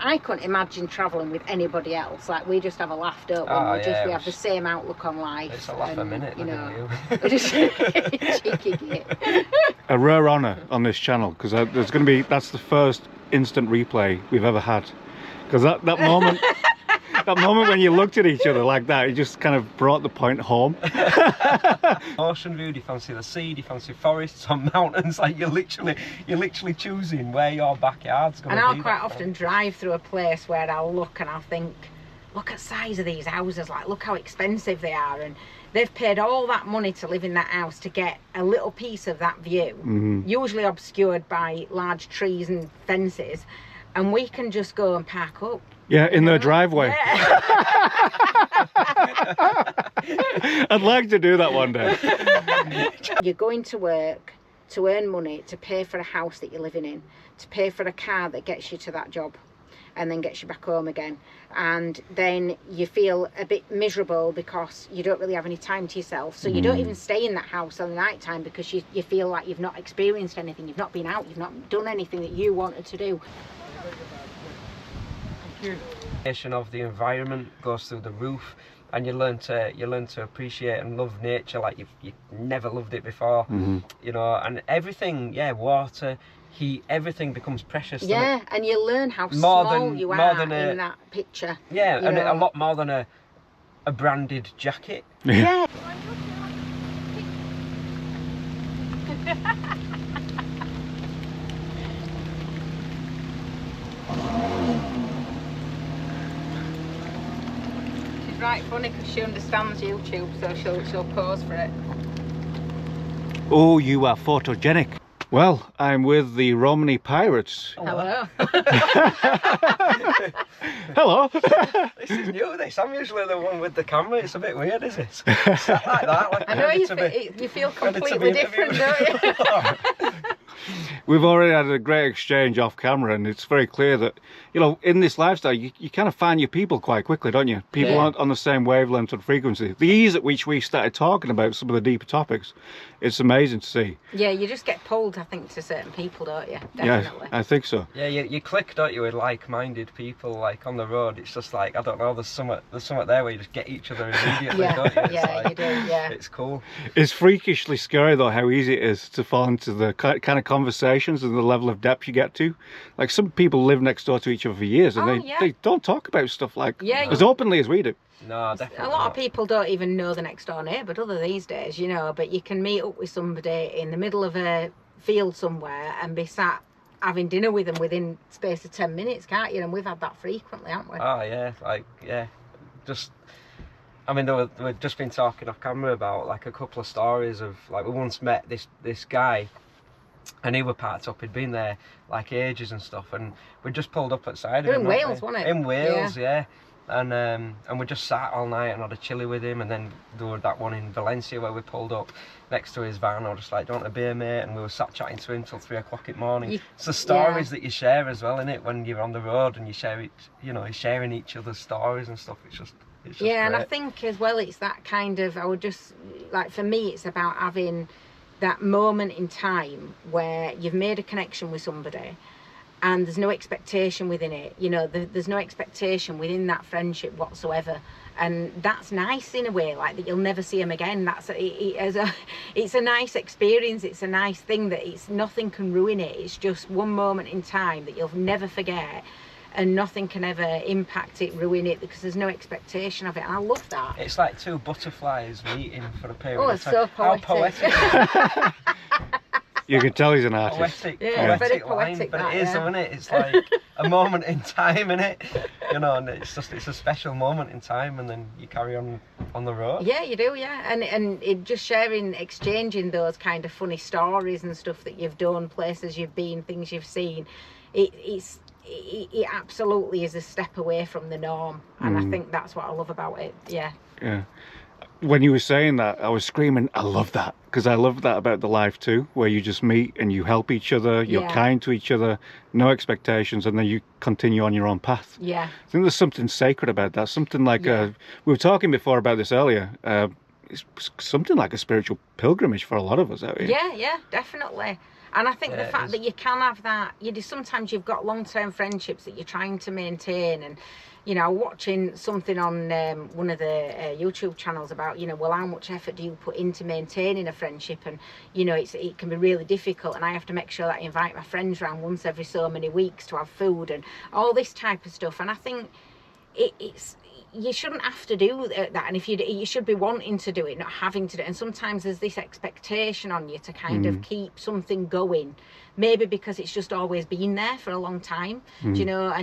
I couldn't imagine travelling with anybody else. Like, we just have a laugh, don't we? Oh, We have the same outlook on life. It's a laugh a minute, you know. you. Cheeky git. A rare honour on this channel, because there's going to be, that's the first instant replay we've ever had. Because that moment, that moment when you looked at each other like that, it just kind of brought the point home. Ocean view, do you fancy the sea, do you fancy forests or mountains? Like, you're literally choosing where your backyard's going to be. And I'll quite often drive through a place where I'll look and I'll think, look at the size of these houses, like look how expensive they are, and they've paid all that money to live in that house to get a little piece of that view, usually obscured by large trees and fences, and we can just go and park up. Yeah, in their driveway. Yeah. I'd like to do that one day. You're going to work to earn money to pay for a house that you're living in, to pay for a car that gets you to that job and then gets you back home again, and then you feel a bit miserable because you don't really have any time to yourself, so you don't even stay in that house on the night time because you feel like you've not experienced anything, you've not been out, you've not done anything that you wanted to do. Of the environment goes through the roof, and you learn to appreciate and love nature like you never loved it before. You know, and everything, water, heat, everything becomes precious. Yeah, and you learn how small you are in that picture. Yeah, and a lot more than a branded jacket. Yeah. Right, funny because she understands YouTube, so she'll pause for it. Oh, you are photogenic. Well, I'm with the Romney Pirates. Hello. Hello. This is new, this. I'm usually the one with the camera. It's a bit weird, is it? It's like that. Like I know you feel completely different, don't you? We've already had a great exchange off camera, and it's very clear that, you know, in this lifestyle, you kind of find your people quite quickly, don't you? People aren't on the same wavelength and frequency. The ease at which we started talking about some of the deeper topics, it's amazing to see. Yeah, you just get pulled, I think, to certain people, don't you? Definitely. Yeah, I think so. Yeah, you click, don't you, with like-minded people, like on the road. It's just like, I don't know, there's something there where you just get each other immediately, don't you? You do, yeah. It's cool. It's freakishly scary, though, how easy it is to fall into the kind of conversations and the level of depth you get to. Like, some people live next door to each other for years, and they don't talk about stuff like as openly as we do. No, definitely a lot of people don't even know the next door neighbour, do they, these days, you know, but you can meet up with somebody in the middle of a field somewhere and be sat having dinner with them within space of 10 minutes, can't you? And we've had that frequently, haven't we? Oh, yeah, just, I mean, we've just been talking off camera about, like, a couple of stories of, like, we once met this guy, and he were parked up, he'd been there, like, ages and stuff, and we just pulled up outside of him. In Wales, wasn't it? In Wales, yeah. And we just sat all night and had a chilly with him, and then there was that one in Valencia where we pulled up next to his van. I was just like, "Do you want a beer, mate?" And we were sat chatting to him till 3 o'clock in the morning. It's the stories that you share as well, innit? When you're on the road and you share it, you know, you're sharing each other's stories and stuff. It's just yeah, great. and I think as well, it's that kind of, I would just, like, for me, it's about having that moment in time where you've made a connection with somebody, and there's no expectation within it, you know, there's no expectation within that friendship whatsoever, and that's nice in a way, like that you'll never see them again. It's a nice experience, it's a nice thing that it's nothing can ruin it. It's just one moment in time that you'll never forget, and nothing can ever impact it, ruin it, because there's no expectation of it, and I love that. It's like two butterflies meeting for a period of time. So poetic. How poetic. You can tell he's an artist. Poetic line, but it is, isn't it? It's like a moment in time, innit? You know, and it's a special moment in time, and then you carry on the road. Yeah, you do, yeah. And it just exchanging those kind of funny stories and stuff that you've done, places you've been, things you've seen. It absolutely is a step away from the norm, and I think that's what I love about it. Yeah. When you were saying that, I was screaming, I love that, because I love that about the life too, where you just meet and you help each other, you're kind to each other, no expectations, and then you continue on your own path. Yeah. I think there's something sacred about that, something like we were talking before about this earlier. It's something like a spiritual pilgrimage for a lot of us out here. Yeah, definitely. And I think the it fact is. that you can have that, sometimes you've got long-term friendships that you're trying to maintain. And watching something on one of the YouTube channels about well, how much effort do you put into maintaining a friendship, and it can be really difficult, and I have to make sure that I invite my friends around once every so many weeks to have food and all this type of stuff. And I think it's you shouldn't have to do that, and if you should be wanting to do it, not having to do it. And sometimes there's this expectation on you to kind of keep something going, maybe because it's just always been there for a long time, and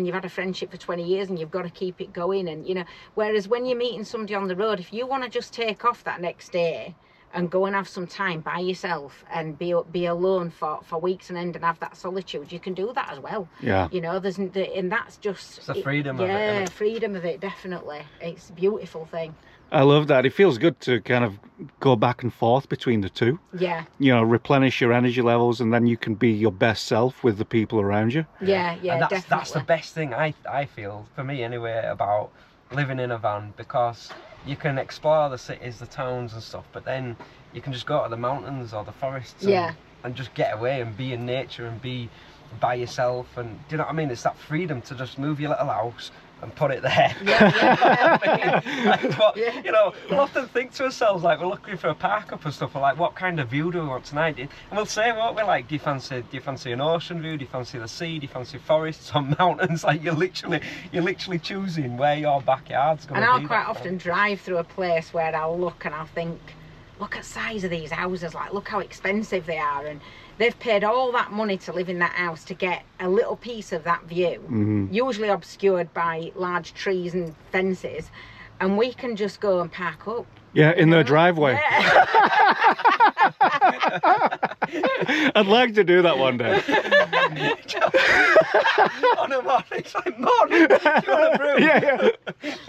you've had a friendship for 20 years and you've got to keep it going. And whereas when you're meeting somebody on the road, if you want to just take off that next day and go and have some time by yourself and be alone for weeks and end and have that solitude, you can do that as well. Yeah. And that's just... It's the freedom of it. Yeah, Isn't it? freedom of it, definitely. It's a beautiful thing. I love that. It feels good to kind of go back and forth between the two. Yeah. Replenish your energy levels, and then you can be your best self with the people around you. Yeah, And definitely. that's the best thing I feel, for me anyway, about living in a van, because you can explore the cities, the towns and stuff, but then you can just go to the mountains or the forests and just get away and be in nature and be by yourself. And do you know what I mean? It's that freedom to just move your little house and put it there. We'll often think to ourselves, like, we're looking for a park up and stuff, we're like, what kind of view do we want tonight? And we'll say, won't we, like, do you fancy an ocean view, do you fancy the sea, do you fancy forests or mountains? Like, you're literally choosing where your backyard's going to be. And I'll quite often drive through a place where I'll look and I'll think, look at the size of these houses, like, look how expensive they are, and they've paid all that money to live in that house to get a little piece of that view, usually obscured by large trees and fences, and we can just go and park up. Yeah, in their driveway. Yeah. I'd like to do that one day. On a morning, it's like, morning, do you want a brew? Yeah.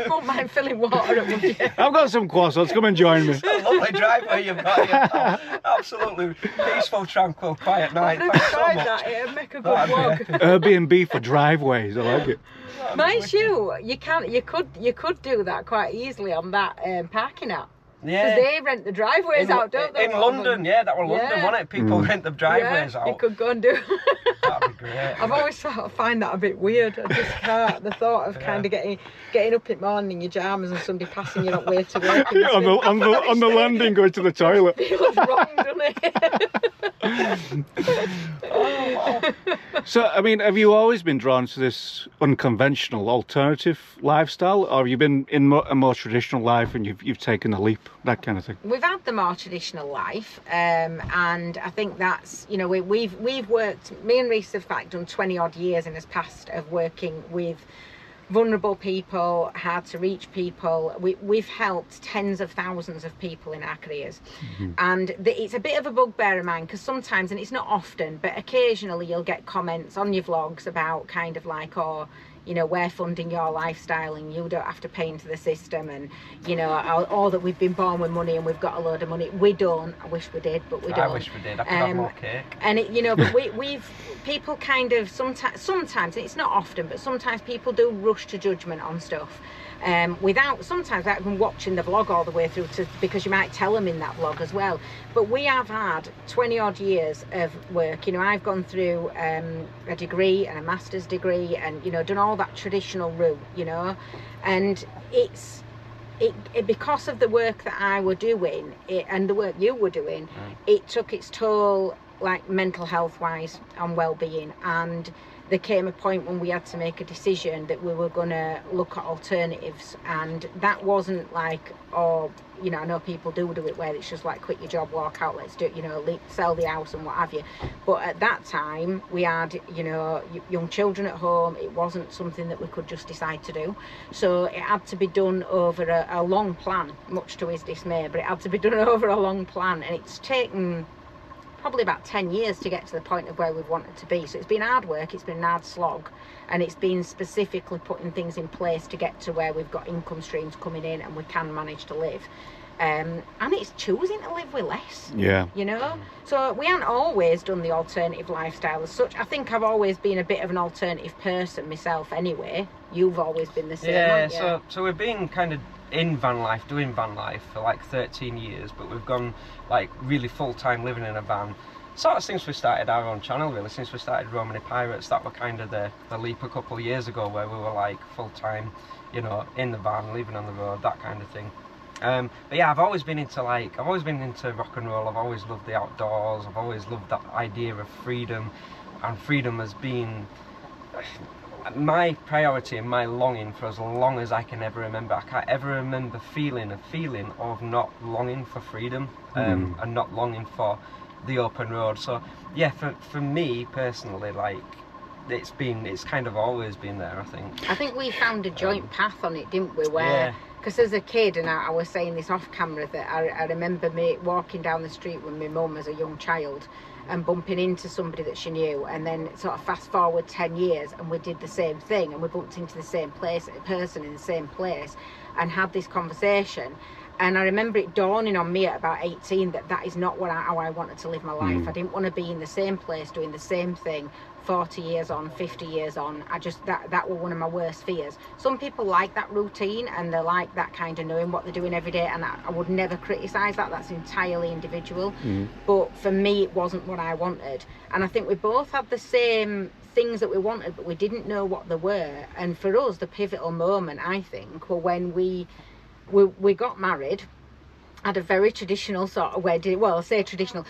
Won't mind filling water up with you. I've got some croissants, come and join me. It's a lovely driveway you've got here, pal. Absolutely peaceful, tranquil, quiet night. I've never Thanks so tried much. that, it'd make a good walk. Airbnb for driveways, I like it. Mind you, you could do that quite easily on that parking app. Yeah. Because they rent the driveways out, don't they? In London, yeah, that was London, wasn't it? People rent the driveways yeah, out. you could go and do. That'd be great. I've always sort of find that a bit weird. I just can't. The thought of kind of getting up in the morning in your pyjamas and somebody passing you up way to work. Yeah, on the landing, going to the toilet. Feels wrong, doesn't it? So, I mean, have you always been drawn to this unconventional, alternative lifestyle, or have you been in a more traditional life and you've taken a leap, that kind of thing? We've had the more traditional life, and I think that's, we've worked. Me and Reese have done 20 odd years in this past of working with vulnerable people, hard to reach people. We've helped tens of thousands of people in our careers, and it's a bit of a bugbear of mine, because sometimes, and it's not often, but occasionally you'll get comments on your vlogs about kind of like, we're funding your lifestyle and you don't have to pay into the system, and or that we've been born with money and we've got a load of money. We don't. I wish we did, but we don't. I wish we did. I could have more cake. And but we've people kind of sometimes it's not often, but sometimes people do rush to judgment on stuff. Without even watching the vlog all the way through, because you might tell them in that vlog as well. But we have had 20 odd years of work. I've gone through a degree and a master's degree, and done all that traditional route, and it's because of the work that I were doing and the work you were doing, it took its toll, like mental health wise and well-being. And there came a point when we had to make a decision that we were going to look at alternatives, and that wasn't like, I know people do it where it's just like, quit your job, walk out, let's do it, sell the house and what have you. But at that time we had young children at home. It wasn't something that we could just decide to do, so it had to be done over a long plan, much to his dismay, but it had to be done over a long plan, and it's taken probably about 10 years to get to the point of where we've wanted to be. So it's been hard work, it's been an hard slog, and it's been specifically putting things in place to get to where we've got income streams coming in and we can manage to live. And it's choosing to live with less. Yeah. So we haven't always done the alternative lifestyle as such. I think I've always been a bit of an alternative person myself anyway. You've always been the same, haven't you? So we've been kind of in van life, doing van life for like 13 years, but we've gone like really full-time living in a van sort of since we started our own channel, really, since we started Romany Pirates. That were kind of the leap a couple of years ago, where we were like full time, you know, in the van, living on the road, that kind of thing. But yeah, I've always been into rock and roll. I've always loved the outdoors. I've always loved that idea of freedom, and freedom has been my priority and my longing for as long as I can ever remember. I can't ever remember feeling a feeling of not longing for freedom, and not longing for the open road. So yeah, for me personally, like, it's kind of always been there, I think we found a joint path on it, didn't we, where because as a kid, and I was saying this off camera, that I remember me walking down the street with my mum as a young child and bumping into somebody that she knew, and then sort of fast forward 10 years and we did the same thing, and we bumped into the same person in the same place and had this conversation. And I remember it dawning on me at about 18 that is not how I wanted to live my life. I didn't want to be in the same place doing the same thing 40 years on, 50 years on. I just, that were one of my worst fears. Some people like that routine and they like that kind of knowing what they're doing every day, and I would never criticise that. That's entirely individual. But for me, it wasn't what I wanted. And I think we both had the same things that we wanted, but we didn't know what they were. And for us, the pivotal moment, I think, were when we got married, had a very traditional sort of wedding. Well, I say traditional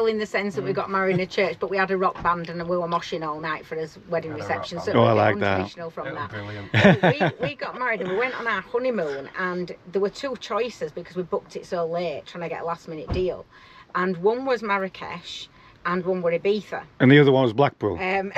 in the sense that we got married in a church, but we had a rock band and we were moshing all night for his wedding reception. So I like that. From that. Brilliant. we got married and we went on our honeymoon, and there were two choices because we booked it so late, trying to get a last minute deal, and one was Marrakesh and one were Ibiza, and the other one was Blackpool. And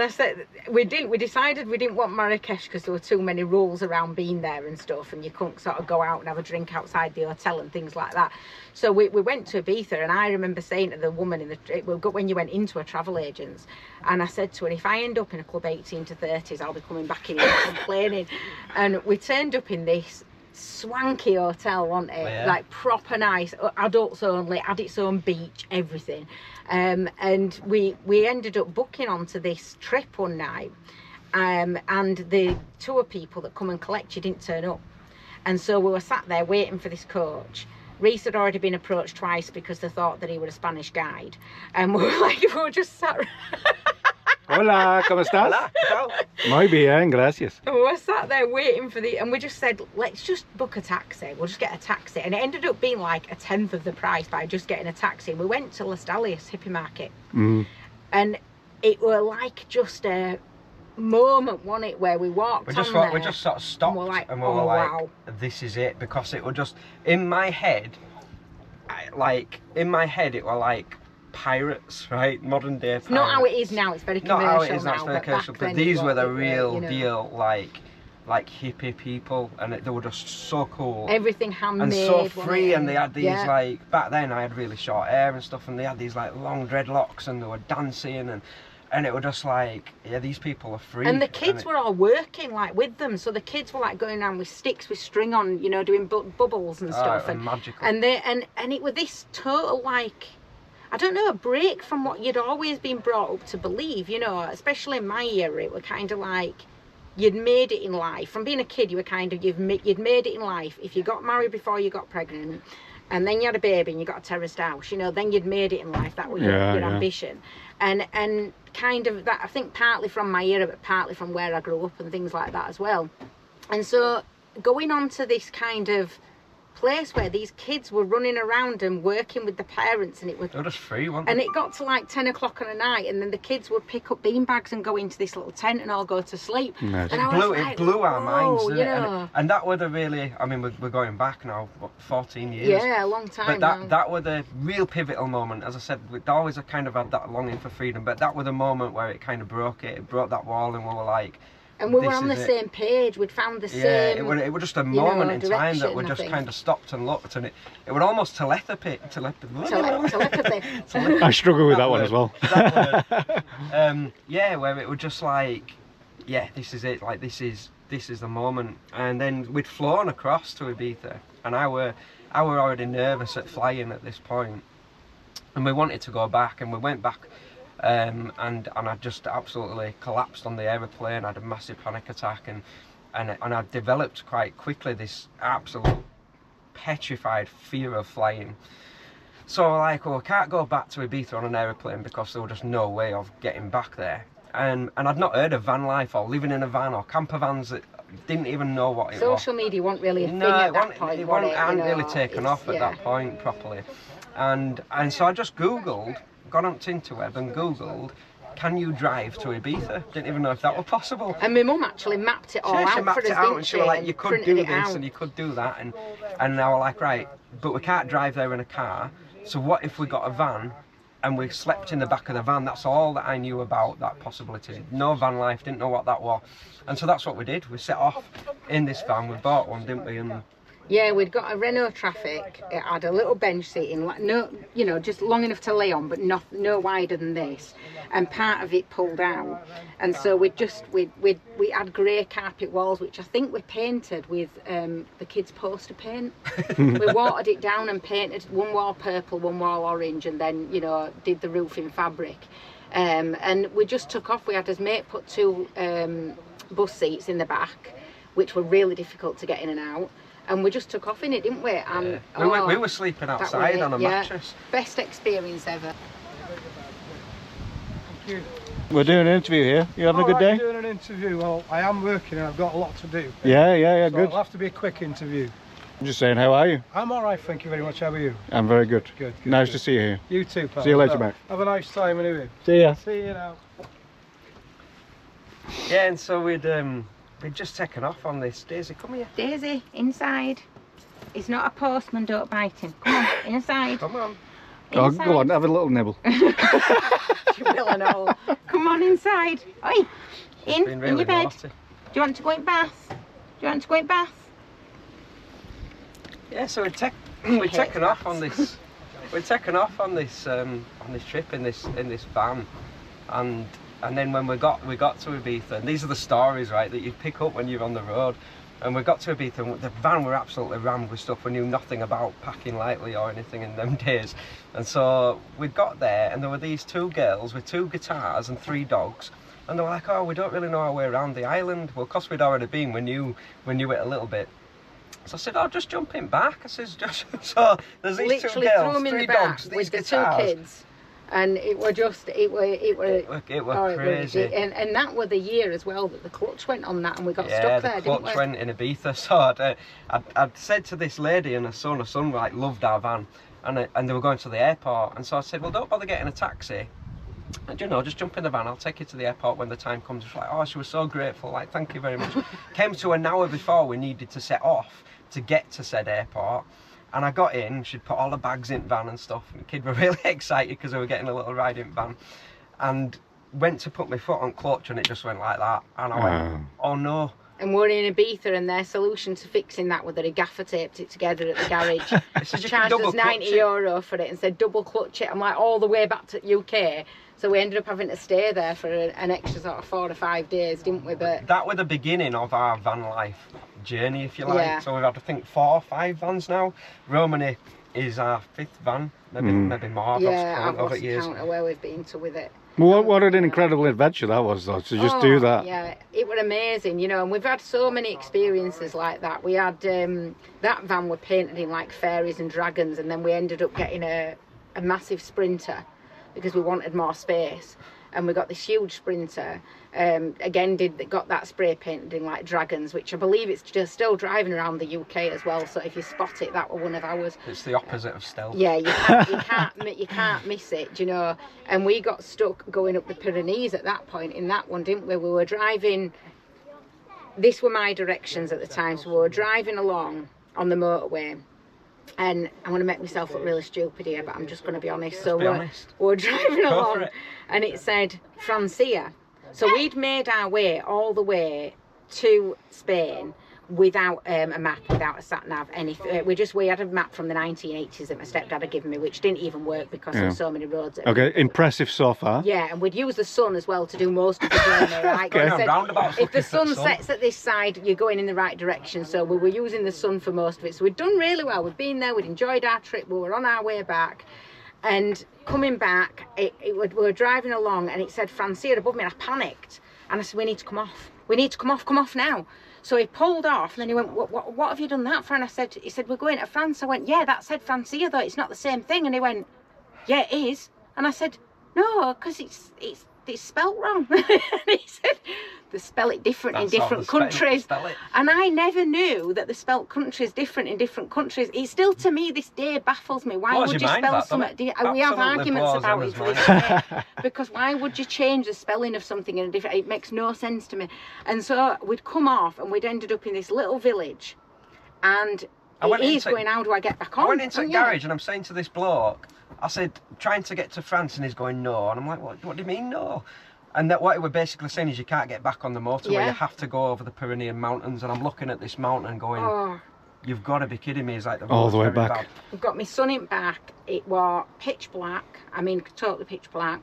I said we decided we didn't want Marrakesh because there were too many rules around being there and stuff, and you couldn't sort of go out and have a drink outside the hotel and things like that. So we went to Ibiza, and I remember saying to the woman when you went into a travel agent's, and I said to her, if I end up in a club 18 to 30s, I'll be coming back in here complaining. And we turned up in this swanky hotel, wasn't it? Yeah. Like proper nice, adults only, had its own beach, everything. And we ended up booking onto this trip one night, and the tour people that come and collect you didn't turn up, and so we were sat there waiting for this coach. Reese had already been approached twice because they thought that he was a Spanish guide, and we were just sat Hola, ¿cómo estás? Hola. Muy bien, gracias. And we were sat there waiting for and we just said, let's just book a taxi. We'll just get a taxi. And it ended up being like a tenth of the price by just getting a taxi. We went to Las Dalias hippie market. And it were like just a moment, wasn't it, where we walked We just sort of stopped and we were like, wow, this is it, because it was just, in my head, it were like pirates, right? Modern day pirates. Not how it is now, it's very commercial. Not how it is now, now, it's very commercial, but then these were the real you know, deal, like hippie people, and they were just so cool. everything handmade. And so free, and they had these yeah. like, back then I had really short hair and stuff, and they had these like long dreadlocks, and they were dancing, and it was just like, yeah, these people are free. And the kids were all working like with them, so the kids were like going around with sticks with string on, you know, doing bubbles and stuff, and magical. And it was this total, like, I don't know, a break from what you'd always been brought up to believe, you know, especially in my era. It was kind of like you'd made it in life. From being a kid, you were kind of, you'd made it in life. If you got married before you got pregnant, and then you had a baby and you got a terraced house, you know, then you'd made it in life. That was your ambition. And kind of that, I think, partly from my era, but partly from where I grew up and things like that as well. And so going on to this kind of place where these kids were running around and working with the parents, and it was, they were just free, weren't they? and it got to like 10 o'clock on a night, and then the kids would pick up beanbags and go into this little tent and all go to sleep. Nice. And It blew our minds, didn't you it? know. And that were the really, I mean, we're going back now, what, 14 years? Yeah, a long time. But that were the real pivotal moment. As I said, we'd always kind of had that longing for freedom, but that was the moment where it kind of broke it. It broke that wall, and we were like, and we were on the same page. We'd found the same. Yeah, it was just a moment in time that we direction, just kind of stopped and looked, and it was almost telepathy. Telepathy. I struggle with that one as well. Yeah, where it was just like, yeah, this is it. Like this is the moment. And then we'd flown across to Ibiza, and I were already nervous at flying at this point, and we wanted to go back, and we went back. And I just absolutely collapsed on the aeroplane. I had a massive panic attack, and I developed quite quickly this absolute petrified fear of flying. So we're like, well, we can't go back to Ibiza on an aeroplane because there was just no way of getting back there. And I'd not heard of van life or living in a van or camper vans. That didn't even know what it was. Social media wasn't really a thing at that point. It hadn't really taken off at that point properly. And so I just Googled, got on the interweb and Googled, can you drive to Ibiza? Didn't even know if that were possible. And my mum actually mapped it all out She mapped for us, it out, and she was like, you could do this out. and you could do that. And I was like, right, but we can't drive there in a car. So what if we got a van and we slept in the back of the van? That's all that I knew about that possibility. No van life, didn't know what that was. And so that's what we did. We set off in this van. We bought one, didn't we? And yeah, we'd got a Renault Traffic. It had a little bench seating, like no, you know, just long enough to lay on, but no wider than this. And part of it pulled out, and so we had grey carpet walls, which I think we painted with the kids' poster paint. We watered it down and painted one wall purple, one wall orange, and then, you know, did the roof in fabric. And we just took off. We had his mate put 2 bus seats in the back, which were really difficult to get in and out. And we just took off in it, didn't we? And we were sleeping outside on a mattress. Best experience ever. Thank you. We're doing an interview here. You having a good day? I'm doing an interview. Well, I am working and I've got a lot to do. Yeah, So good. It'll have to be a quick interview. I'm just saying, how are you? I'm all right, thank you very much. How are you? I'm very good. Good. Nice to see you here. You too, pal. See you later, mate. Have a nice time anyway. See ya. See you now. Yeah, and so we'd just taken off on this. Daisy, come here. Daisy, inside. He's not a postman, don't bite him. Come on, inside. Come on. Oh, Inside. go on, have a little nibble. You will and all. Come on inside. Oi, Been really in your bed. naughty. Do you want to go in bath? Do you want to go in bath? Yeah, so we'd taken off on this. We'd taken off on this trip in this van, and then when we got to Ibiza, and these are the stories, right, that you pick up when you're on the road. And we got to Ibiza, and the van were absolutely rammed with stuff we knew nothing about packing lightly or anything in them days. And so we got there, and there were these 2 girls with 2 guitars and 3 dogs. And they were like, oh, we don't really know our way around the island. Well, because we'd already been, we knew it a little bit. So I said, oh, just jump in back. I says, just so there's these Literally 2 threw girls, him in 3 the back dogs, these with the guitars. 2 kids. And it were crazy. And that were the year as well that the clutch went on that, and we got Yeah, stuck there, the didn't clutch we? went in Ibiza. So I'd said to this lady and her son like loved our van, and they were going to the airport. And so I said, well, don't bother getting a taxi. And, you know, just jump in the van, I'll take you to the airport when the time comes. She's like, oh, she was so grateful, like, thank you very much. Came to an hour before we needed to set off to get to said airport. And I got in, she'd put all the bags in the van and stuff. And the kids were really excited because they were getting a little ride in the van. And went to put my foot on clutch and it just went like that. And I went, oh no. And we're in Ibiza, and their solution to fixing that was that he gaffer taped it together at the garage. Charged us €90 for it and said double clutch it. I'm like, all the way back to UK. So we ended up having to stay there for an extra sort of 4 or 5 days, didn't we? But that was the beginning of our van life journey, if you like. Yeah. So we've had, I think, 4 or 5 vans now. Romany is our 5th van, maybe more. yeah, I've over lost years. count of where we've been to with it. Well, what an incredible adventure that was, though, to just do that. Yeah, it was amazing, you know, and we've had so many experiences like that. We had, that van were painted in like fairies and dragons, and then we ended up getting a massive Sprinter because we wanted more space. And we got this huge Sprinter, again got that spray painted in like dragons, which I believe it's just still driving around the UK as well. So if you spot it, that were one of ours. It's the opposite of stealth. Yeah, you can't miss it, you know. And we got stuck going up the Pyrenees at that point in that one, didn't we? We were driving. This were my directions at the time, so we were driving along on the motorway. And I'm going to make myself look really stupid here, but I'm just going to be honest. So we're driving along, and it said Francia. So we'd made our way all the way to Spain without a map, without a sat nav, anything. We had a map from the 1980s that my stepdad had given me, which didn't even work because there were so many roads. Okay, impressive so far. Yeah, and we'd use the sun as well to do most of the journey, right? If the sun sets at this side, you're going in the right direction. So we were using the sun for most of it. So we'd done really well. We'd been there, we'd enjoyed our trip, we were on our way back. And coming back, we were driving along and it said Francia above me, and I panicked. And I said, we need to come off. we need to come off now. So he pulled off, and then he went, what have you done that for? And he said, we're going to France. I went, yeah, that said Francia, though, it's not the same thing. And he went, yeah, it is. And I said, no, because it's spelt wrong. And he said, they spell it different in different countries. And I never knew that the spelt country is different in different countries. It still, to me, this day baffles me. Why would you spell something? We have arguments about it to this day. Because why would you change the spelling of something in a different? It makes no sense to me. And so we'd come off, and we'd ended up in this little village, and he's going, how do I get back on? I went into a garage, and I'm saying to this bloke, I said, trying to get to France, and he's going, no. And I'm like, what do you mean, no? And that what he was basically saying is you can't get back on the motorway, you have to go over the Pyrenean mountains. And I'm looking at this mountain and going, you've got to be kidding me. It's like all the way back. Bad. We've got my son in back. It was pitch black. I mean, totally pitch black.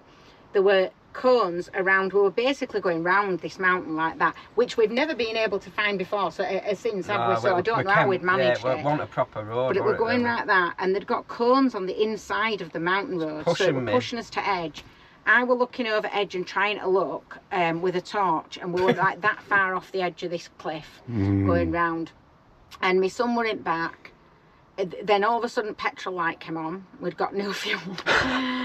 There were cones around. We were basically going round this mountain like that, which we've never been able to find before. So since have we? So I don't know how we'd managed it. We want a proper road. But it were going like that, and they'd got cones on the inside of the mountain road, so it were pushing us to edge. I were looking over edge and trying to look with a torch, and we were like that far off the edge of this cliff going round. And my son were in back. Then all of a sudden petrol light came on. We'd got no fuel.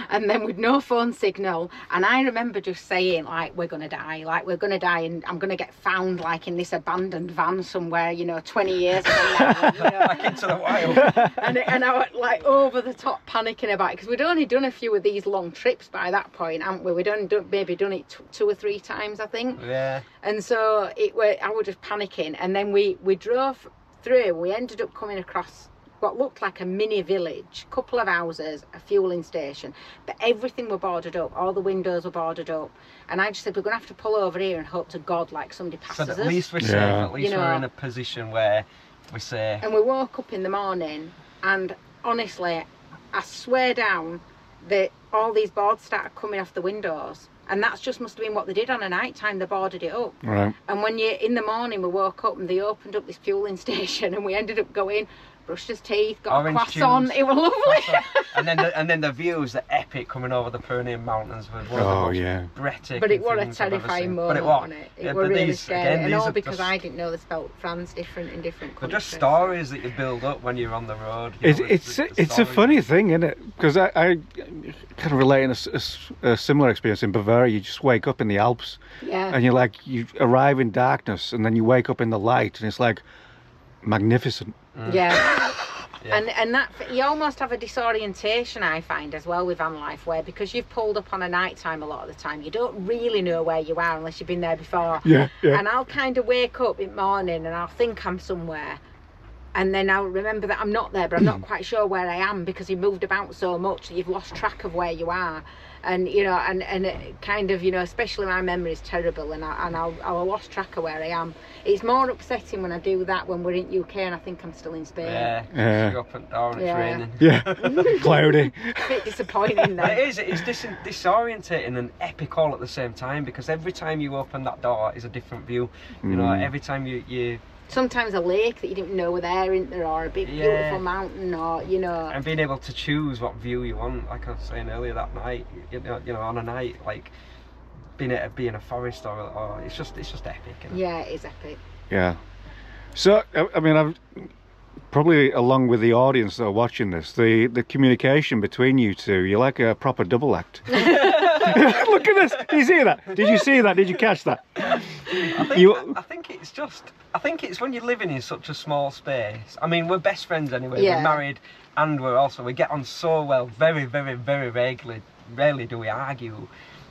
And then with no phone signal. And I remember just saying, like, we're going to die. Like, we're going to die, and I'm going to get found, like, in this abandoned van somewhere, 20 years from now. Like into the wild. And I was, like, over the top panicking about it. Because we'd only done a few of these long trips by that point, hadn't we? We'd only maybe done it 2 or 3 times, I think. Yeah. And so I was just panicking. And then we drove through. We ended up coming across what looked like a mini village, couple of houses, a fueling station, but everything were boarded up, all the windows were boarded up, and I just said, we're going to have to pull over here and hope to God like somebody passes us. So at least we're safe, at least we're in a position where we're safe. And we woke up in the morning, and honestly, I swear down that all these boards started coming off the windows. And that's just must have been what they did on a night time. They boarded it up. Right. And when in the morning we woke up and they opened up this fueling station, and we ended up going, brushed his teeth, got a croissant. It was lovely. and then the views, the epic coming over the Pyrenean mountains was one of the most breathtaking. But it was a terrifying moment, wasn't it? It was really scary. And all because I didn't know they spelt France different in different countries. They're just stories that you build up when you're on the road. It's a funny thing, isn't it? Because I kind of relate in a similar experience in Bavaria. You just wake up in the Alps, and you're like, you arrive in darkness, and then you wake up in the light, and it's like magnificent. Yeah. And that you almost have a disorientation, I find, as well with van life, where because you've pulled up on a night time a lot of the time, you don't really know where you are unless you've been there before. And I'll kind of wake up in the morning and I'll think I'm somewhere, and then I'll remember that I'm not there, but I'm not quite sure where I am because you've moved about so much that you've lost track of where you are. And and it kind of, especially my memory is terrible, and I'll lost track of where I am. It's more upsetting when I do that when we're in UK and I think I'm still in Spain. You're up and down, it's raining. Cloudy. A bit disappointing then. It's disorientating and epic all at the same time, because every time you open that door is a different view. Every time you sometimes a lake that you didn't know were there, isn't there, or a big beautiful mountain, or and being able to choose what view you want, like I was saying earlier that night, on a night like being in a forest or it's just epic. Yeah, it is epic. Yeah. So I mean, I've probably along with the audience that are watching this, the communication between you two, you're like a proper double act. Look at this. Did you see that? Did you see that? Did you catch that? I think it's when you're living in such a small space. I mean, we're best friends anyway. We're married, and we get on so well. Very, very, very rarely do we argue.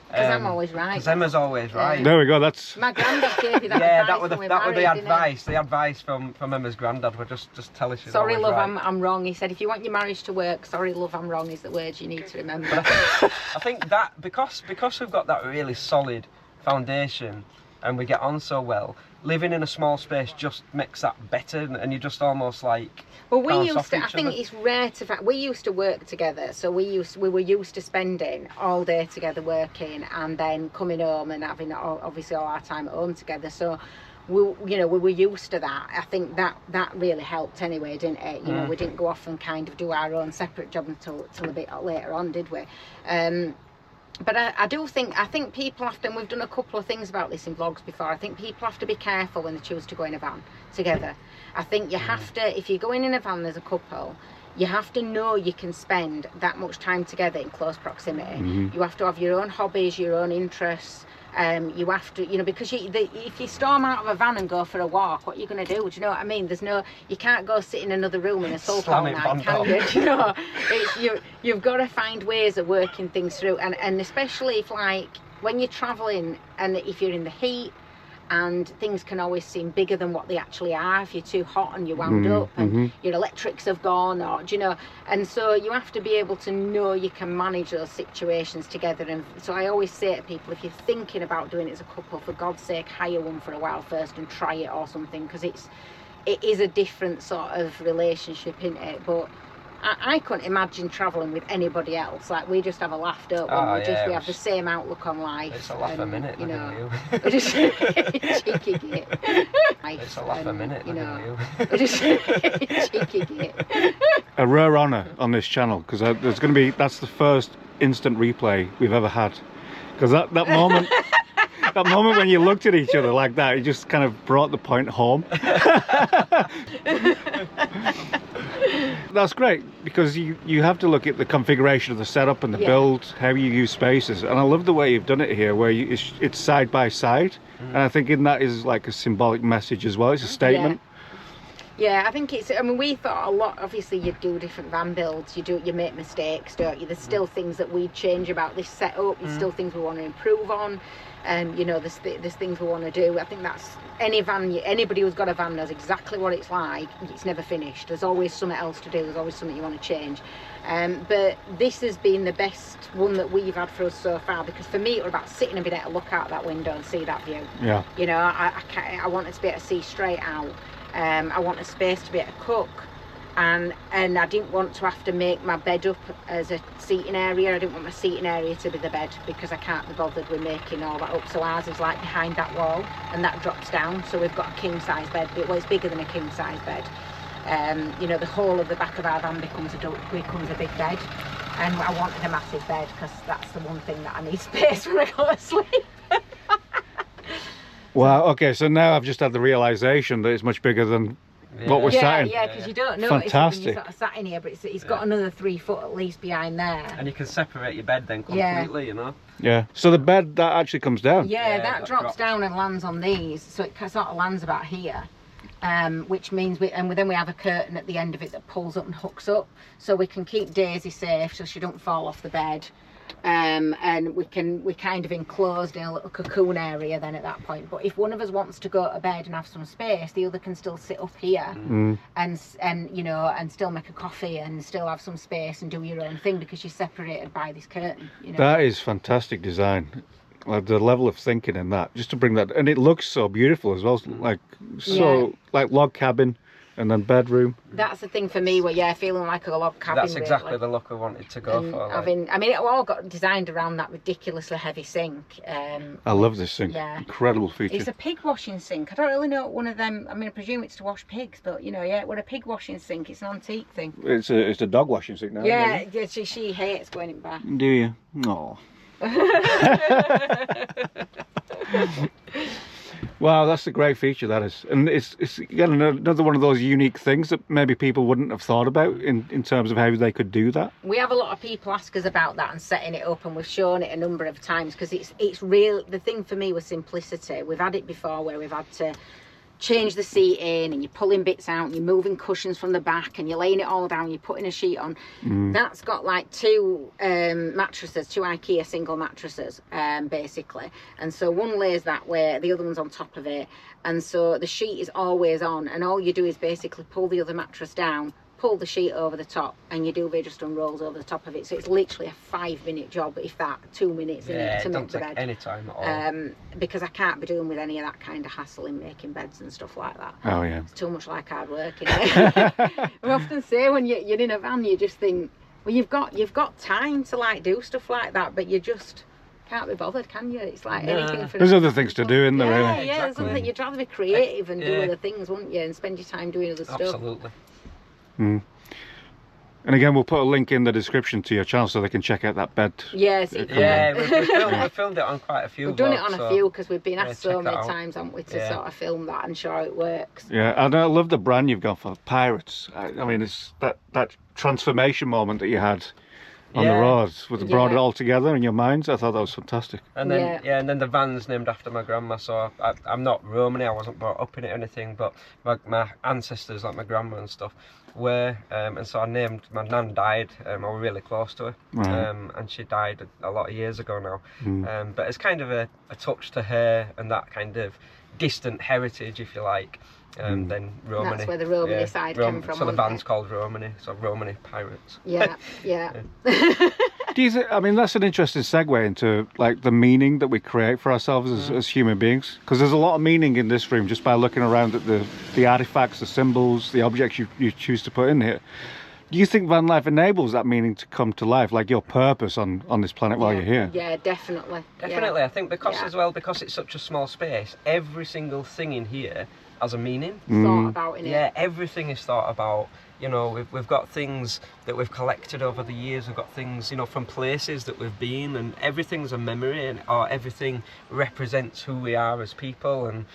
Because I'm always right. Because Emma's always right. There we go. That's my granddad gave you that. That was the advice. The advice from Emma's granddad would just tell us she's sorry, always love, right. I'm wrong. He said, if you want your marriage to work, sorry, love, I'm wrong is the words you need to remember. I think that because we've got that really solid foundation and we get on so well, living in a small space just makes that better, and you just almost like. Well, I think it's rare to find. We used to work together, so we were used to spending all day together working, and then coming home and having obviously all our time at home together. So we were used to that. I think that really helped anyway, didn't it? We didn't go off and kind of do our own separate job until a bit later on, did we? But I think people have to, and we've done a couple of things about this in vlogs before, I think people have to be careful when they choose to go in a van together. I think you have to, if you're going in a van as a couple, you have to know you can spend that much time together in close proximity. You have to have your own hobbies, your own interests. You have to, you know, because if you storm out of a van and go for a walk, what are you going to do? Do you know what I mean? You can't go sit in another room in a sulk all night, can you? Do you know? You've got to find ways of working things through, and especially if, like, when you're travelling and if you're in the heat, and things can always seem bigger than what they actually are if you're too hot and you're wound up and your electrics have gone, or do you know, and so you have to be able to know you can manage those situations together. And so I always say to people, if you're thinking about doing it as a couple, for God's sake, hire one for a while first and try it or something, because it is a different sort of relationship, isn't it? But I couldn't imagine travelling with anybody else. Like, we just have a laugh, don't we? We have the same outlook on life. It's a laugh a minute, you know. Just cheeky git. It's a laugh a minute, you know. Cheeky git. A rare honour on this channel, because there's going to be, that's the first instant replay we've ever had. Because that moment, that moment when you looked at each other like that, it just kind of brought the point home. That's great, because you have to look at the configuration of the setup and the build, how you use spaces, and I love the way you've done it here, where it's side by side, and I think in that is like a symbolic message as well. It's a statement. Yeah, I think it's, I mean, we thought a lot, obviously you do different van builds, you make mistakes, don't you? There's still things that we change about this setup, there's still things we want to improve on, and you know, there's things we want to do. I think that's, anybody who's got a van knows exactly what it's like. It's never finished. There's always something else to do, there's always something you want to change. But this has been the best one that we've had for us so far, because for me it was about sitting and being able to look out that window and see that view. Yeah. You know, I wanted to be able to see straight out. I want a space to be able to cook, and I didn't want to have to make my bed up as a seating area. I didn't want my seating area to be the bed, because I can't be bothered with making all that up. So ours is like behind that wall, and that drops down, so we've got a king size bed. Well, it's bigger than a king size bed. You know, the whole of the back of our van becomes a big bed, and I wanted a massive bed, because that's the one thing that I need space when I go to sleep. Wow, okay, so now I've just had the realisation that it's much bigger than what we're sat in. Yeah, because you don't notice fantastic. It when you're sort of sat in here, but it's got another 3 foot at least behind there. And you can separate your bed then completely, you know. Yeah, so the bed, that actually comes down. Yeah, that drops down and lands on these, so it sort of lands about here. Which means then we have a curtain at the end of it that pulls up and hooks up, so we can keep Daisy safe so she don't fall off the bed. And we're kind of enclosed in a little cocoon area then at that point. But if one of us wants to go to bed and have some space, the other can still sit up here and you know, and still make a coffee and still have some space and do your own thing, because you're separated by this curtain, you know. That is fantastic design. Like the level of thinking in that, just to bring that, and it looks so beautiful as well, like like log cabin and then bedroom. That's the thing for me, where feeling like a log cabin. That's exactly the look I wanted to go for. I mean, it all got designed around that ridiculously heavy sink. I love this sink. Yeah, incredible feature. It's a pig washing sink. I don't really know what one of them. I mean, I presume it's to wash pigs, but you know, we're a pig washing sink. It's an antique thing. It's a dog washing sink now. Yeah, she hates going in bath. Do you? No. Wow, that's a great feature, that is. And it's again another one of those unique things that maybe people wouldn't have thought about in terms of how they could do that. We have a lot of people ask us about that and setting it up, and we've shown it a number of times, because it's real. The thing for me was simplicity. We've had it before where we've had to change the seating, and you're pulling bits out and you're moving cushions from the back and you're laying it all down, you're putting a sheet on. That's got like 2 mattresses, 2 IKEA single mattresses, basically, and so one lays that way, the other one's on top of it, and so the sheet is always on, and all you do is basically pull the other mattress down, pull the sheet over the top, and your duvet just unrolls over the top of it. So it's literally a 5-minute job, if that, 2 minutes to make the bed. Any time at all. Because I can't be doing with any of that kind of hassle in making beds and stuff like that. Oh yeah. It's too much like hard work, isn't it? We often say when you're in a van, you just think, well, you've got time to like do stuff like that, but you just can't be bothered, can you? It's like anything for... There's other things to do, isn't there, really? Yeah, exactly. There's something, you'd rather be creative and do other things, wouldn't you? And spend your time doing other stuff. Absolutely. And again, we'll put a link in the description to your channel so they can check out that bed. Yes, Yeah, we filmed it on quite a few. We've done it on a few because we've been yeah, asked so check many it out. times, haven't we, to Yeah. sort of film that and show how it works. Yeah, and I love the brand you've got for Pirates. I mean, it's that transformation moment that you had on the Yeah. roads, with brought it Yeah. all together in your minds. I thought that was fantastic. And then Yeah. and then the van's named after my grandma. So I'm not Romany. I wasn't brought up in it or anything. But my ancestors, like my grandma and stuff, were. And so I named. My nan died. I was really close to her. Right. And she died a lot of years ago now. Mm. But it's kind of a touch to her and that kind of distant heritage, if you like. Then Romany. That's where the Romany side came from, So the wasn't van's it? called Romany. So Romany Pirates. Yeah, yeah. Do you think, I mean, that's an interesting segue into like the meaning that we create for ourselves as human beings, because there's a lot of meaning in this room just by looking around at the artifacts, the symbols, the objects you choose to put in here. Do you think van life enables that meaning to come to life, like your purpose on this planet while you're here? Yeah, definitely. Definitely, I think because Yeah. as well, because it's such a small space, every single thing in here has a meaning. Thought about in Yeah, it. everything is thought about. You know, we've got things that we've collected over the years. We've got things, you know, from places that we've been, and everything's a memory, or everything represents who we are as people. And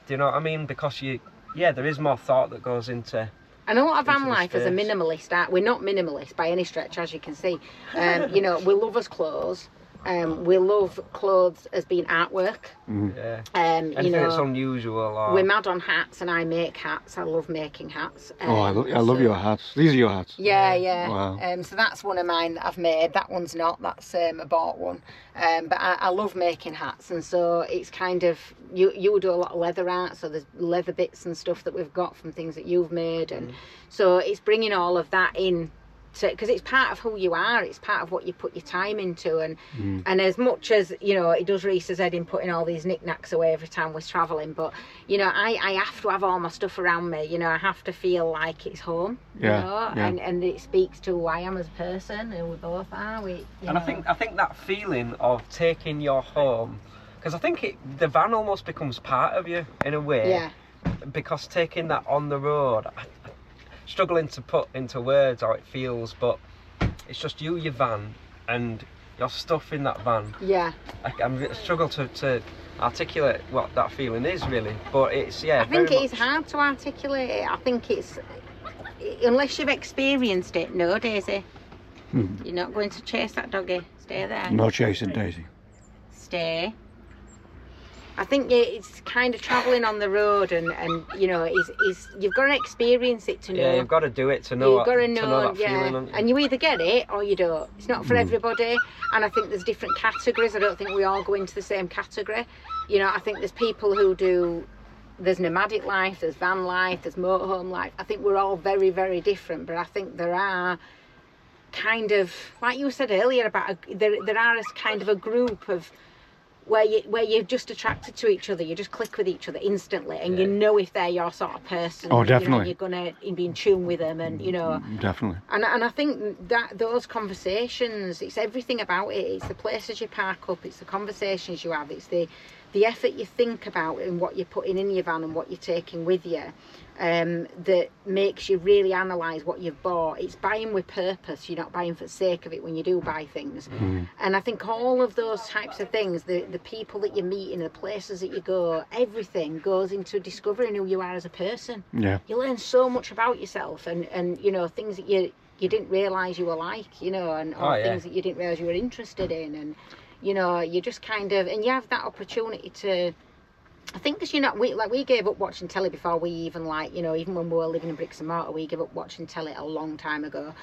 do you know what I mean? Because there is more thought that goes into. And a lot of van into the life as a space. minimalist, we're not minimalist by any stretch, as you can see. You know, we love us clothes. We love clothes as being artwork. Yeah. You Anything that's know, unusual. Or, we're mad on hats, and I make hats. I love making hats. Oh, I love so- your hats. These are your hats. Yeah, yeah. Wow. So that's one of mine that I've made. That one's not. That's I bought one. But I love making hats, and so it's kind of you do a lot of leather art. So there's leather bits and stuff that we've got from things that you've made, and so it's bringing all of that in. Because it's part of who you are, it's part of what you put your time into, and as much as, you know, it does Reese's head in putting all these knickknacks away every time we're travelling, but, you know, I have to have all my stuff around me, you know, I have to feel like it's home, Yeah, you know, yeah. and it speaks to who I am as a person, who we both are. And I think that feeling of taking your home, because I think the van almost becomes part of you in a way. Yeah. Because taking that on the road, struggling to put into words how it feels, but it's just you, your van, and your stuff in that van. Yeah. I struggle to articulate what that feeling is really, but it's I think very it is much- hard to articulate it. I think it's, unless you've experienced it, no, Daisy. You're not going to chase that doggy. Stay there. No chasing Daisy. Stay. I think it's kind of travelling on the road, and you know, is you've got to experience it to know. Yeah, you've got to do it to know. You've got to know, that feeling. haven't you? And you either get it or you don't. It's not for everybody, and I think there's different categories. I don't think we all go into the same category. You know, I think there's people who do. There's nomadic life, there's van life, there's motorhome life. I think we're all very, very different, but I think there are kind of, like you said earlier about there are a kind of a group of where you're just attracted to each other, you just click with each other instantly, and you know if they're your sort of person. Oh, definitely. You're gonna be in tune with them, and you know. Definitely. And I think that those conversations, it's everything about it. It's the places you park up, it's the conversations you have, it's the effort you think about and what you're putting in your van and what you're taking with you, that makes you really analyse what you've bought. It's buying with purpose. You're not buying for the sake of it when you do buy things. And I think all of those types of things, the people that you meet in the places that you go, everything goes into discovering who you are as a person. Yeah. You learn so much about yourself, and you know, things that you didn't realise you were like, you know, and things that you didn't realise you were interested in, and you know, you just kind of, and you have that opportunity to, I think, because we gave up watching telly before we even, like, you know, even when we were living in bricks and mortar, we gave up watching telly a long time ago,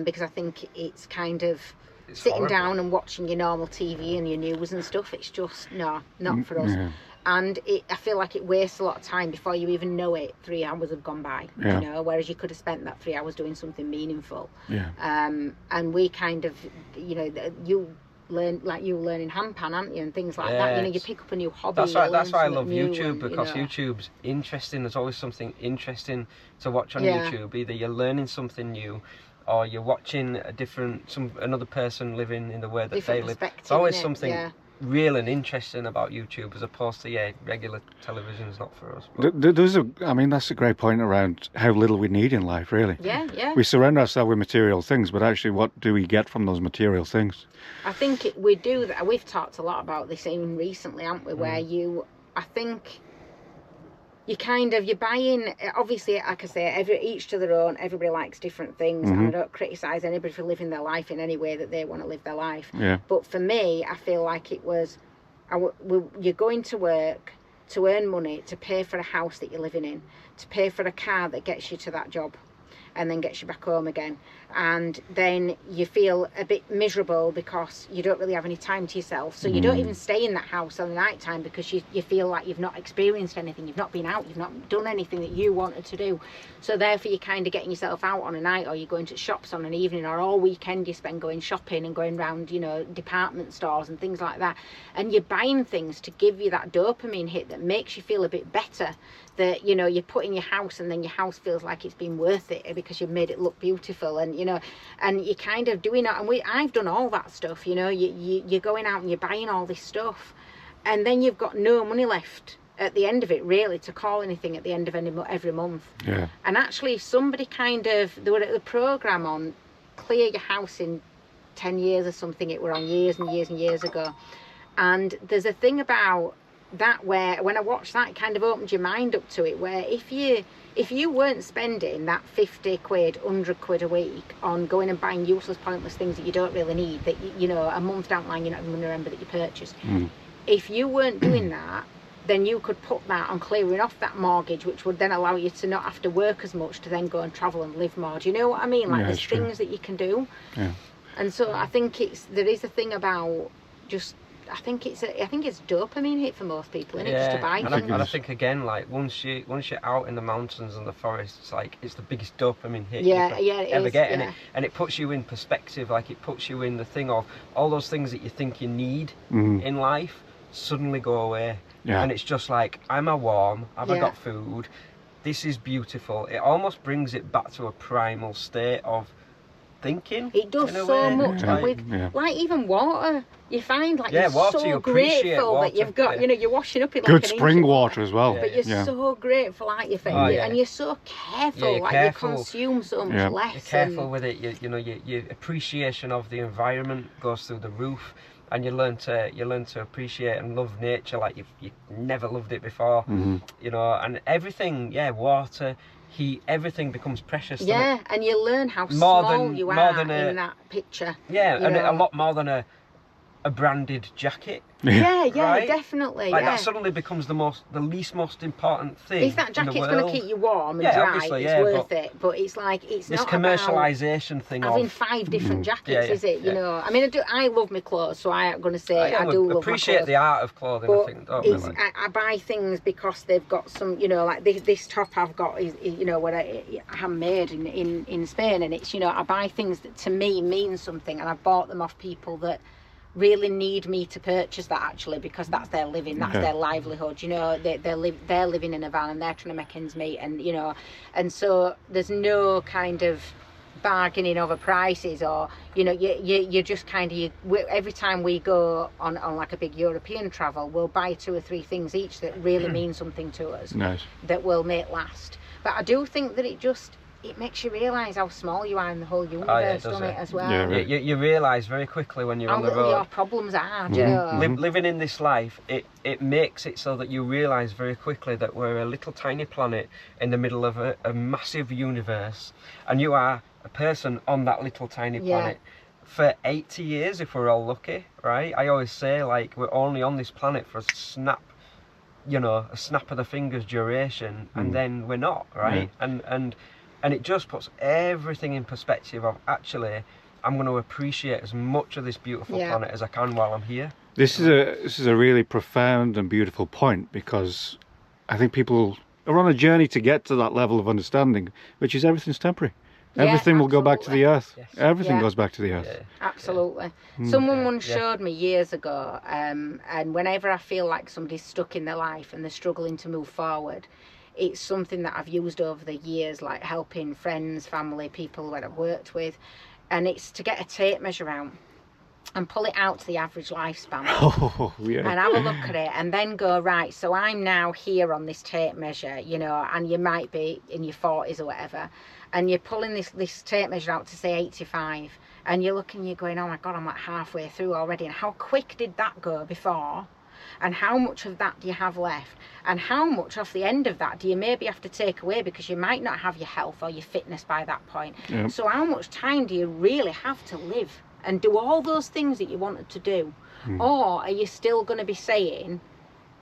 because I think it's kind of It's sitting horrible. down and watching your normal TV and your news and stuff. It's just not for us. Yeah. And I feel like it wastes a lot of time before you even know it. 3 hours have gone by, Yeah. you know, whereas you could have spent that 3 hours doing something meaningful. Yeah. And we kind of, you know, you learning handpan, aren't you, and things like that. You know, you Yes. pick up a new hobby. That's you why learn I love something new, YouTube, and, you because know. YouTube's interesting. There's always something interesting to watch on Yeah. YouTube. Either you're learning something new, or you're watching another person living in the way that Different they live. perspective, It's always innit? something Yeah. real and interesting about YouTube, as opposed to regular television's not for us. I mean, that's a great point around how little we need in life, really. Yeah, yeah. We surround ourselves with material things, but actually, what do we get from those material things? I think we do that. We've talked a lot about this even recently, haven't we? Where I think you're buying, obviously, like I say, each to their own. Everybody likes different things, and I don't criticise anybody for living their life in any way that they want to live their life. Yeah. But for me, I feel like it was, you're going to work to earn money, to pay for a house that you're living in, to pay for a car that gets you to that job and then gets you back home again. And then you feel a bit miserable because you don't really have any time to yourself. So you don't even stay in that house on the night time because you feel like you've not experienced anything, you've not been out, you've not done anything that you wanted to do. So therefore you're kind of getting yourself out on a night, or you're going to shops on an evening, or all weekend you spend going shopping and going around, department stores and things like that. And you're buying things to give you that dopamine hit that makes you feel a bit better. That you put in your house, and then your house feels like it's been worth it because you've made it look beautiful, and and you're kind of doing it. And I've done all that stuff. You're going out and you're buying all this stuff, and then you've got no money left at the end of it, really, to call anything at the end of every month. Yeah. And actually, somebody they were at the program on clear your house in 10 years or something. It were on years and years and years ago, and there's a thing about that where when I watched that, it kind of opened your mind up to it, where if you weren't spending that 50 quid, 100 quid a week on going and buying useless, pointless things that you don't really need, that a month down the line you're not even going to remember that you purchased, if you weren't doing that, then you could put that on clearing off that mortgage, which would then allow you to not have to work as much to then go and travel and live more. Do you know what I mean? Like, Yeah, there's true. things that you can do. Yeah. And so I think there is a thing about just, I think it's dopamine hit for most people, isn't it? Just to buy and things. I think again, like once you're out in the mountains and the forests, it's the biggest dopamine hit Yeah, you can yeah, it ever is, get, yeah. and it puts you in perspective. Like, it puts you in the thing of all those things that you think you need in life suddenly go away. Yeah. And it's just like, am I warm? Have I Yeah. got food? This is beautiful. It almost brings it back to a primal state of thinking. It does in a so way. much, Yeah, and with yeah. like even water, you find like Yeah, you're water, so you appreciate grateful water, that you've got, yeah. you're washing up in like Good an inch spring of water as well. But you're Yeah. so grateful, aren't you, for Oh, it? yeah. And you're so careful, Yeah, you're like careful. you consume so much Yeah. less. You're careful and, with it. Your appreciation of the environment goes through the roof, and you learn to appreciate and love nature like you've never loved it before. And everything, water, heat, everything becomes precious. doesn't it? yeah, and you learn how More small than- you more are than in that picture. Yeah, you and know. a lot more than a branded jacket. Yeah, Right? definitely. Like yeah. that suddenly becomes the least most important thing. If that in the jacket's going to world. keep you warm and Yeah, dry, obviously, it's yeah, worth but it. But it's like it's this not about commercialization thing having of 5 different jackets, yeah, is it? You yeah. know, I mean, I love my clothes, so I'm going to say I do love my appreciate clothes. the art of clothing. I But think, don't we? it's, Like, I buy things because they've got some, like this top I've got is what I handmade in Spain, and it's, I buy things that to me mean something, and I bought them off people that really need me to purchase that, actually, because that's their living, that's Okay. their livelihood. They're living in a van and they're trying to make ends meet, and so there's no kind of bargaining over prices, or you just kind of every time we go on like a big European travel, we'll buy 2 or 3 things each that really mean something to us, Nice. that will make last. But I do think that it makes you realise how small you are in the whole universe, does doesn't it, it? as well? Yeah, right. you realise very quickly when you're How on the little your road. problems are, do you know? Living in this life, it makes it so that you realise very quickly that we're a little tiny planet in the middle of a massive universe, and you are a person on that little tiny Yeah. planet for 80 years if we're all lucky, right? I always say, like, we're only on this planet for a snap of the fingers duration, and then we're not, right? And it just puts everything in perspective of, actually, I'm going to appreciate as much of this beautiful Yeah. planet as I can while I'm here. This is a really profound and beautiful point, because I think people are on a journey to get to that level of understanding, which is everything's temporary. Yeah, Everything will go back to absolutely. the earth. Yes. Everything Yeah. goes back to the earth. Yeah. Absolutely. Someone once Yeah. showed me years ago, and whenever I feel like somebody's stuck in their life and they're struggling to move forward, it's something that I've used over the years, like helping friends, family, people that I've worked with, and it's to get a tape measure out and pull it out to the average lifespan. Oh, yeah. And have a look at it and then go, right, so I'm now here on this tape measure, you know, and you might be in your 40s or whatever, and you're pulling this tape measure out to say 85, and you're looking, you're going, oh my God, I'm like halfway through already, and how quick did that go before? And how much of that do you have left? And how much off the end of that do you maybe have to take away because you might not have your health or your fitness by that point? Yep. So how much time do you really have to live and do all those things that you wanted to do? Or are you still going to be saying,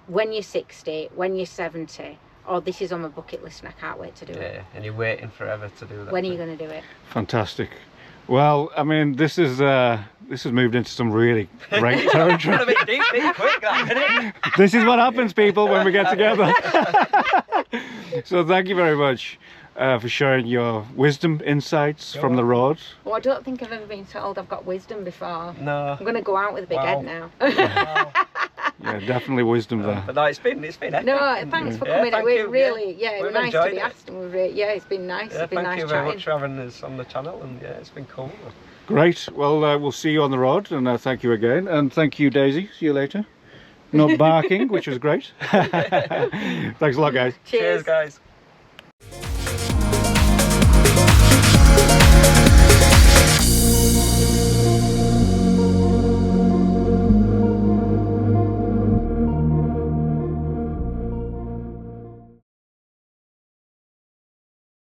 when you're 60, when you're 70, oh, this is on my bucket list and I can't wait to do it? Yeah, and you're waiting forever to do that. When are you going to do it? Fantastic. Well, I mean, this has moved into some really great territory. A bit deep, quick, that, isn't it? This is what happens, people, when we get together. So thank you very much for sharing your wisdom insights from the road. Well, I don't think I've ever been told I've got wisdom before. No. I'm going to go out with a big head now. Wow. Yeah, definitely wisdom there. But no, it's been epic. No, thanks for Yeah, coming. thank We you. really, Yeah, it was we've nice to enjoyed be it. asked. And yeah, it's been nice. Yeah, It's been thank nice you very chatting. much for having us on the channel, and yeah, it's been cool. Great. Well, we'll see you on the road, and thank you again. And thank you, Daisy. See you later. Not barking, which was great. Thanks a lot, guys. Cheers guys.